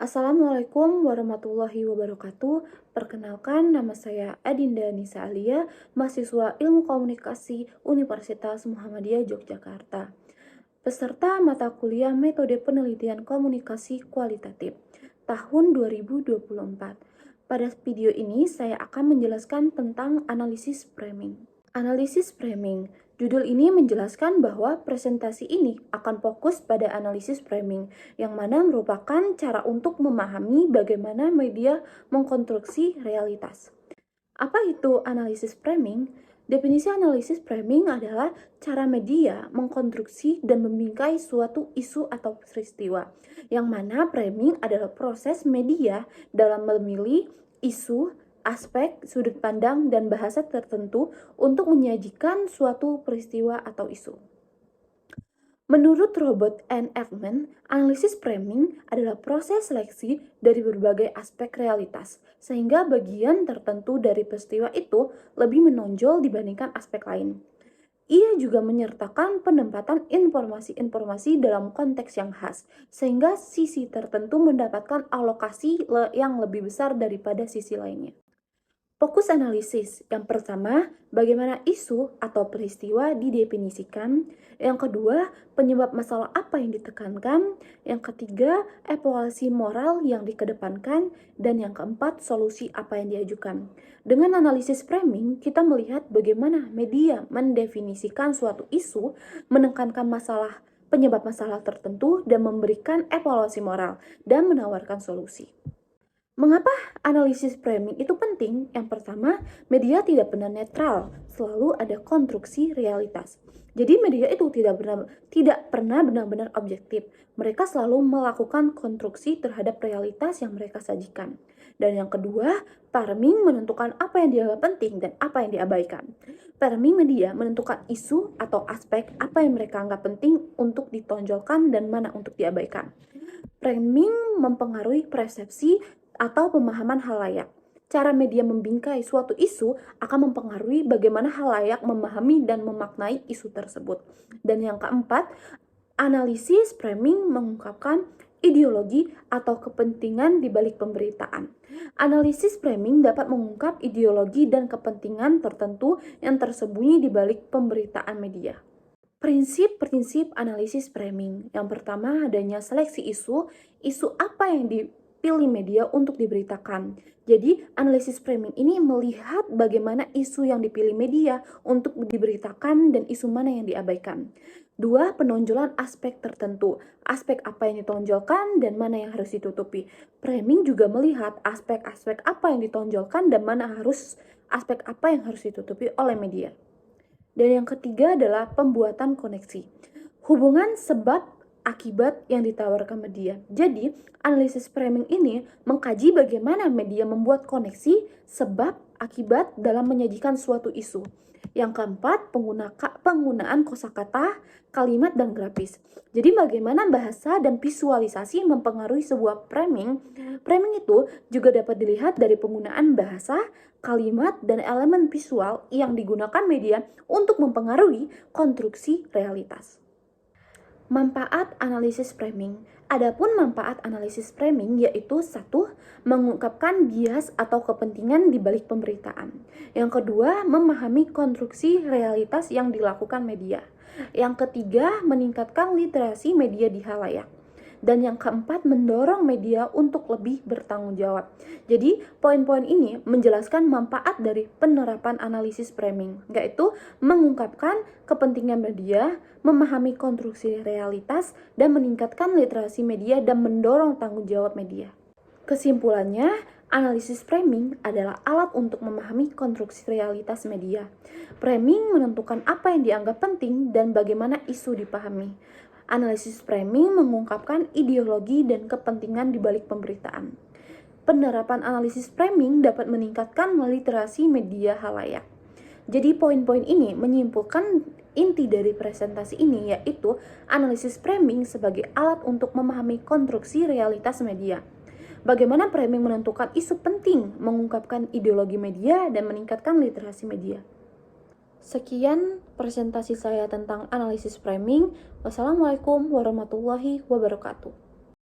Assalamualaikum warahmatullahi wabarakatuh. Perkenalkan, nama saya Adinda Nisa Alia, mahasiswa Ilmu Komunikasi Universitas Muhammadiyah Yogyakarta. Peserta mata kuliah Metode Penelitian Komunikasi Kualitatif tahun 2024. Pada video ini saya akan menjelaskan tentang analisis framing. Analisis framing. Judul ini menjelaskan bahwa presentasi ini akan fokus pada analisis framing, yang mana merupakan cara untuk memahami bagaimana media mengkonstruksi realitas. Apa itu analisis framing? Definisi analisis framing adalah cara media mengkonstruksi dan membingkai suatu isu atau peristiwa, yang mana framing adalah proses media dalam memilih isu, aspek, sudut pandang, dan bahasa tertentu untuk menyajikan suatu peristiwa atau isu. Menurut Robert N. Eggman, analisis framing adalah proses seleksi dari berbagai aspek realitas, sehingga bagian tertentu dari peristiwa itu lebih menonjol dibandingkan aspek lain. Ia juga menyertakan penempatan informasi-informasi dalam konteks yang khas, sehingga sisi tertentu mendapatkan alokasi yang lebih besar daripada sisi lainnya. Fokus analisis. Yang pertama, bagaimana isu atau peristiwa didefinisikan. Yang kedua, penyebab masalah apa yang ditekankan. Yang ketiga, evaluasi moral yang dikedepankan. Dan yang keempat, solusi apa yang diajukan. Dengan analisis framing, kita melihat bagaimana media mendefinisikan suatu isu, menekankan masalah, penyebab masalah tertentu, dan memberikan evaluasi moral, dan menawarkan solusi. Mengapa analisis framing itu penting? Yang pertama, media tidak pernah netral, selalu ada konstruksi realitas. Jadi media itu tidak pernah benar-benar objektif. Mereka selalu melakukan konstruksi terhadap realitas yang mereka sajikan. Dan yang kedua, framing menentukan apa yang dianggap penting dan apa yang diabaikan. Framing media menentukan isu atau aspek apa yang mereka anggap penting untuk ditonjolkan dan mana untuk diabaikan. Framing mempengaruhi persepsi atau pemahaman halayak. Cara media membingkai suatu isu akan mempengaruhi bagaimana halayak memahami dan memaknai isu tersebut. Dan yang keempat, analisis framing mengungkapkan ideologi atau kepentingan di balik pemberitaan. Analisis framing dapat mengungkap ideologi dan kepentingan tertentu yang tersembunyi di balik pemberitaan media. Prinsip-prinsip analisis framing. Yang pertama, adanya seleksi isu apa yang dipilih media untuk diberitakan. Jadi, analisis framing ini melihat bagaimana isu yang dipilih media untuk diberitakan dan isu mana yang diabaikan. Dua, penonjolan aspek tertentu. Aspek apa yang ditonjolkan dan mana yang harus ditutupi. Framing juga melihat aspek-aspek apa yang ditonjolkan dan aspek apa yang harus ditutupi oleh media. Dan yang ketiga adalah pembuatan koneksi. Hubungan sebab akibat yang ditawarkan media. Jadi, analisis framing ini mengkaji bagaimana media membuat koneksi sebab akibat dalam menyajikan suatu isu. Yang keempat, penggunaan kosakata, kalimat, dan grafis. Jadi bagaimana bahasa dan visualisasi mempengaruhi sebuah framing. Framing itu juga dapat dilihat dari penggunaan bahasa, kalimat, dan elemen visual yang digunakan media untuk mempengaruhi konstruksi realitas. Manfaat analisis framing. Adapun manfaat analisis framing yaitu 1. Mengungkapkan bias atau kepentingan di balik pemberitaan. Yang kedua, memahami konstruksi realitas yang dilakukan media. Yang ketiga, meningkatkan literasi media di halayak. Dan yang keempat, mendorong media untuk lebih bertanggung jawab. Jadi, poin-poin ini menjelaskan manfaat dari penerapan analisis framing, yaitu mengungkapkan kepentingan media, memahami konstruksi realitas, dan meningkatkan literasi media dan mendorong tanggung jawab media. Kesimpulannya, analisis framing adalah alat untuk memahami konstruksi realitas media. Framing menentukan apa yang dianggap penting dan bagaimana isu dipahami. Analisis framing mengungkapkan ideologi dan kepentingan di balik pemberitaan. Penerapan analisis framing dapat meningkatkan literasi media halayak. Jadi poin-poin ini menyimpulkan inti dari presentasi ini, yaitu analisis framing sebagai alat untuk memahami konstruksi realitas media. Bagaimana framing menentukan isu penting, mengungkapkan ideologi media, dan meningkatkan literasi media. Sekian presentasi saya tentang analisis framing. Wassalamualaikum warahmatullahi wabarakatuh.